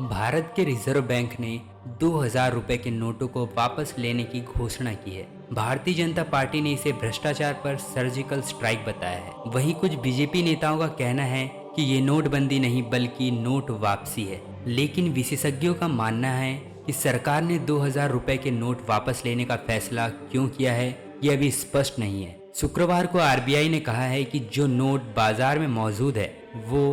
भारत के reserve bank ने 2000 रुपए के नोटों को वापस लेने की घोषणा की है। भारतीय जनता पार्टी ने इसे भ्रष्टाचार पर सर्जिकल स्ट्राइक बताया है। वहीं कुछ बीजेपी नेताओं का कहना है कि ये नोटबंदी नहीं बल्कि नोट वापसी है। लेकिन विशेषज्ञों का मानना है कि सरकार ने 2000 रुपए के नोट वापस लेने का फैसला क्यों किया है, ये अभी स्पष्ट नहीं है। शुक्रवार को आरबीआई ने कहा है कि जो नोट बाजार में मौजूद है वो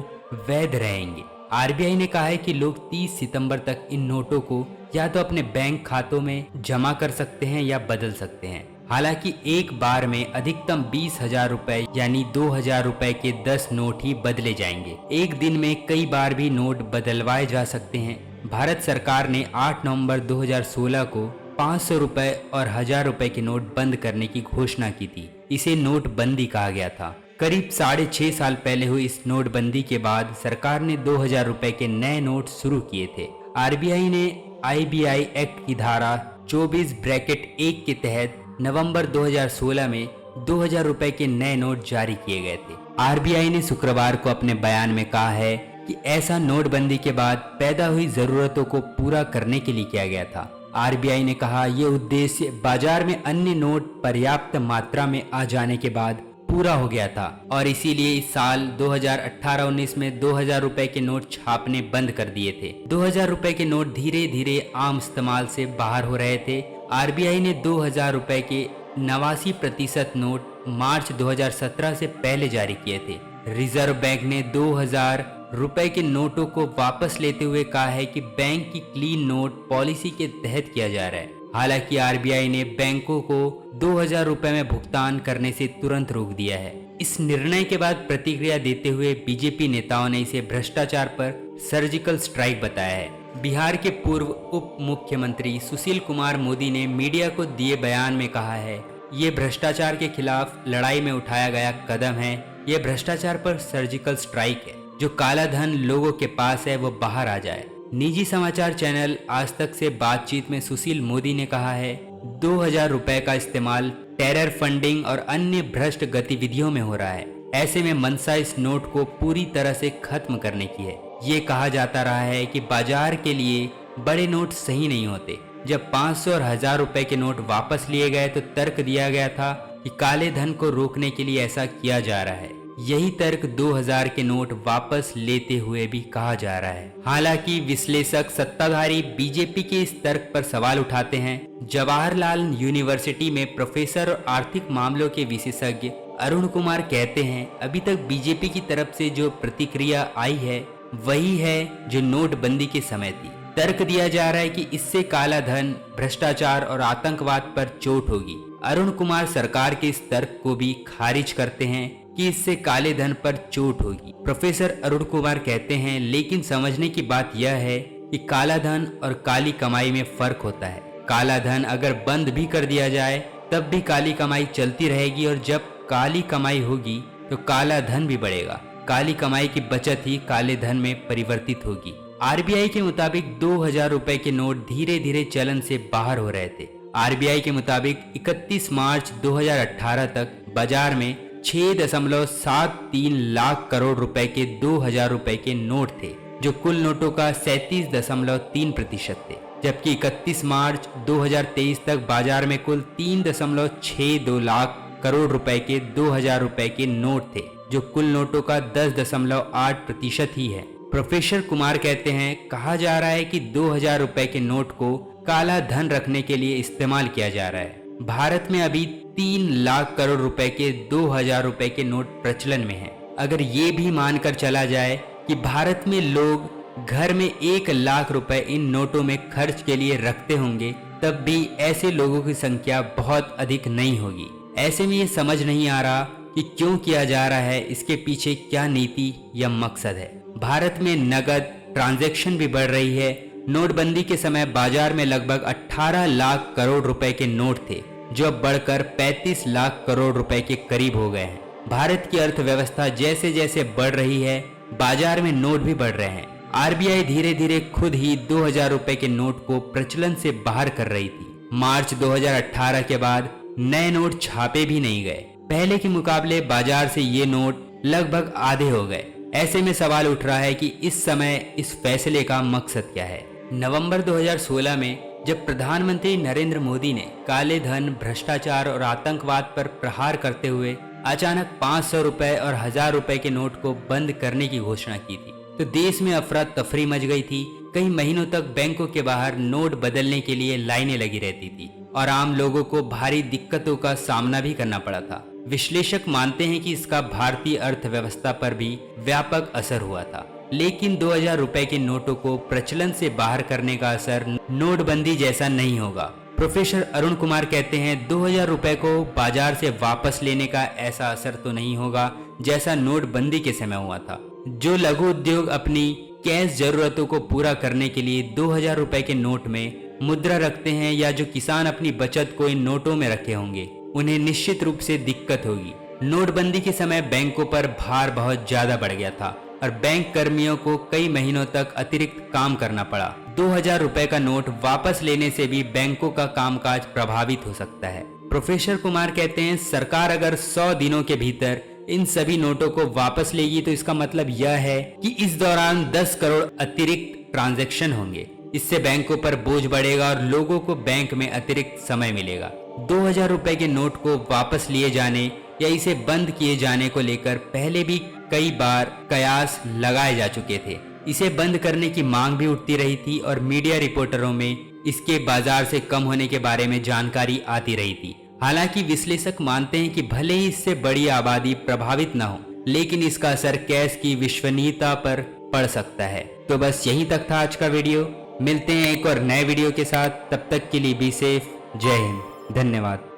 वैध रहेंगे। आरबीआई ने कहा है कि लोग 30 सितंबर तक इन नोटों को या तो अपने बैंक खातों में जमा कर सकते हैं या बदल सकते हैं। हालांकि एक बार में अधिकतम 20,000 रुपए यानी 2000 रुपए के 10 नोट ही बदले जाएंगे। एक दिन में कई बार भी नोट बदलवाए जा सकते हैं। भारत सरकार ने 8 नवंबर 2016 को 500 रुपए और 1000 रुपए के नोट बंद करने की घोषणा की थी। इसे नोटबंदी कहा गया था। करीब 6.5 साल पहले हुई इस नोटबंदी के बाद सरकार ने 2000 रुपए के नए नोट शुरू किए थे। आरबीआई ने आईबीआई एक्ट की धारा 24(1) के तहत नवंबर 2016 में 2000 रुपए के नए नोट जारी किए गए थे। आरबीआई ने शुक्रवार को अपने बयान में कहा है कि ऐसा नोटबंदी के बाद पैदा हुई जरूरतों को पूरा करने के लिए किया गया था। आरबीआई ने कहा यह उद्देश्य बाजार में अन्य नोट पर्याप्त मात्रा में आ जाने के बाद पूरा हो गया था और इसीलिए इस साल 2018-19 में 2000 रुपए के नोट छापने बंद कर दिए थे। 2000 रुपए के नोट धीरे धीरे आम इस्तेमाल से बाहर हो रहे थे। आरबीआई ने 2000 रुपए के 89% नोट मार्च 2017 से पहले जारी किए थे। रिजर्व बैंक ने 2000 रुपए के नोटों को वापस लेते हुए कहा है कि बैंक की क्लीन नोट पॉलिसी के तहत किया जा रहा है। हालांकि आरबीआई ने बैंकों को 2000 रुपए में भुगतान करने से तुरंत रोक दिया है। इस निर्णय के बाद प्रतिक्रिया देते हुए बीजेपी नेताओं ने इसे भ्रष्टाचार पर सर्जिकल स्ट्राइक बताया है। बिहार के पूर्व उप मुख्यमंत्री सुशील कुमार मोदी ने मीडिया को दिए बयान में कहा है, ये भ्रष्टाचार के खिलाफ लड़ाई में उठाया गया कदम है। ये भ्रष्टाचार पर सर्जिकल स्ट्राइक है। जो काला धन लोगों के पास है वो बाहर आ जाए। निजी समाचार चैनल आज तक से बातचीत में सुशील मोदी ने कहा है 2000 रुपए का इस्तेमाल टेरर फंडिंग और अन्य भ्रष्ट गतिविधियों में हो रहा है। ऐसे में मंशा इस नोट को पूरी तरह से खत्म करने की है। ये कहा जाता रहा है कि बाजार के लिए बड़े नोट सही नहीं होते। जब 500 और 1000 रुपए के नोट वापस लिए गए तो तर्क दिया गया था कि काले धन को रोकने के लिए ऐसा किया जा रहा है। यही तर्क 2000 के नोट वापस लेते हुए भी कहा जा रहा है। हालांकि विश्लेषक सत्ताधारी बीजेपी के इस तर्क पर सवाल उठाते हैं। जवाहरलाल यूनिवर्सिटी में प्रोफेसर और आर्थिक मामलों के विशेषज्ञ अरुण कुमार कहते हैं अभी तक बीजेपी की तरफ से जो प्रतिक्रिया आई है वही है जो नोटबंदी के समय थी। तर्क दिया जा रहा है कि इससे काला धन, भ्रष्टाचार और आतंकवाद पर चोट होगी। अरुण कुमार सरकार के इस तर्क को भी खारिज करते हैं कि इससे काले धन पर चोट होगी। प्रोफेसर अरुण कुमार कहते हैं लेकिन समझने की बात यह है कि काला धन और काली कमाई में फर्क होता है। काला धन अगर बंद भी कर दिया जाए तब भी काली कमाई चलती रहेगी और जब काली कमाई होगी तो काला धन भी बढ़ेगा। काली कमाई की बचत ही काले धन में परिवर्तित होगी। आरबीआई के मुताबिक 2000 रुपए के नोट धीरे धीरे चलन से बाहर हो रहे थे। आरबीआई के मुताबिक 31 मार्च 2018 तक बाजार में 6.73 लाख करोड़ रुपए के 2000 रुपए के नोट थे, जो कुल नोटों का 37.3% थे। जबकि 31 मार्च 2023 तक बाजार में कुल 3.62 लाख करोड़ रुपए के 2000 रुपए के नोट थे, जो कुल नोटों का 10.8% ही है। प्रोफेसर कुमार कहते हैं कहा जा रहा है कि 2000 रुपए के नोट को काला धन रखने के लिए इस्तेमाल किया जा रहा है। भारत में अभी 3 लाख करोड़ रुपए के 2000 रुपए के नोट प्रचलन में हैं। अगर ये भी मानकर चला जाए कि भारत में लोग घर में 1 लाख रुपए इन नोटों में खर्च के लिए रखते होंगे तब भी ऐसे लोगों की संख्या बहुत अधिक नहीं होगी। ऐसे में ये समझ नहीं आ रहा कि क्यों किया जा रहा है, इसके पीछे क्या नीति या मकसद है। भारत में नगद ट्रांजैक्शन भी बढ़ रही है। नोटबंदी के समय बाजार में लगभग 18 लाख करोड़ रुपए के नोट थे, जो अब बढ़कर 35 लाख करोड़ रुपए के करीब हो गए हैं। भारत की अर्थव्यवस्था जैसे जैसे बढ़ रही है, बाजार में नोट भी बढ़ रहे हैं। आरबीआई धीरे धीरे खुद ही 2000 रुपए के नोट को प्रचलन से बाहर कर रही थी। मार्च 2018 के बाद नए नोट छापे भी नहीं गए। पहले के मुकाबले बाजार से ये नोट लगभग आधे हो गए। ऐसे में सवाल उठ रहा है कि इस समय इस फैसले का मकसद क्या है। नवंबर 2016 में जब प्रधानमंत्री नरेंद्र मोदी ने काले धन, भ्रष्टाचार और आतंकवाद पर प्रहार करते हुए अचानक 500 रुपए और 1000 रुपए के नोट को बंद करने की घोषणा की थी, तो देश में अफरा तफरी मच गई थी। कई महीनों तक बैंकों के बाहर नोट बदलने के लिए लाइनें लगी रहती थी और आम लोगों को भारी दिक्कतों का सामना भी करना पड़ा था। विश्लेषक मानते हैं कि इसका भारतीय अर्थव्यवस्था पर भी व्यापक असर हुआ था। लेकिन 2000 रुपए के नोटों को प्रचलन से बाहर करने का असर नोटबंदी जैसा नहीं होगा। प्रोफेसर अरुण कुमार कहते हैं 2000 रुपए को बाजार से वापस लेने का ऐसा असर तो नहीं होगा जैसा नोटबंदी के समय हुआ था। जो लघु उद्योग अपनी कैश जरूरतों को पूरा करने के लिए 2000 रुपए के नोट में मुद्रा रखते हैं या जो किसान अपनी बचत को इन नोटों में रखे होंगे, उन्हें निश्चित रूप से दिक्कत होगी। नोटबंदी के समय बैंकों पर भार बहुत ज्यादा बढ़ गया था और बैंक कर्मियों को कई महीनों तक अतिरिक्त काम करना पड़ा। 2000 रुपए का नोट वापस लेने से भी बैंकों का कामकाज प्रभावित हो सकता है। प्रोफेसर कुमार कहते हैं सरकार अगर 100 दिनों के भीतर इन सभी नोटों को वापस लेगी तो इसका मतलब यह है कि इस दौरान 10 करोड़ अतिरिक्त ट्रांजैक्शन होंगे। इससे बैंकों पर बोझ बढ़ेगा और लोगों को बैंक में अतिरिक्त समय मिलेगा। 2000 रुपए के नोट को वापस लिए जाने या इसे बंद किए जाने को लेकर पहले भी कई बार कयास लगाए जा चुके थे। इसे बंद करने की मांग भी उठती रही थी और मीडिया रिपोर्टरों में इसके बाजार से कम होने के बारे में जानकारी आती रही थी। हालांकि विश्लेषक मानते हैं कि भले ही इससे बड़ी आबादी प्रभावित न हो, लेकिन इसका असर कैश की विश्वसनीयता पर पड़ सकता है। तो बस यहीं तक था आज का वीडियो। मिलते हैं एक और नए वीडियो के साथ, तब तक के लिए बी सेफ। जय हिंद, धन्यवाद।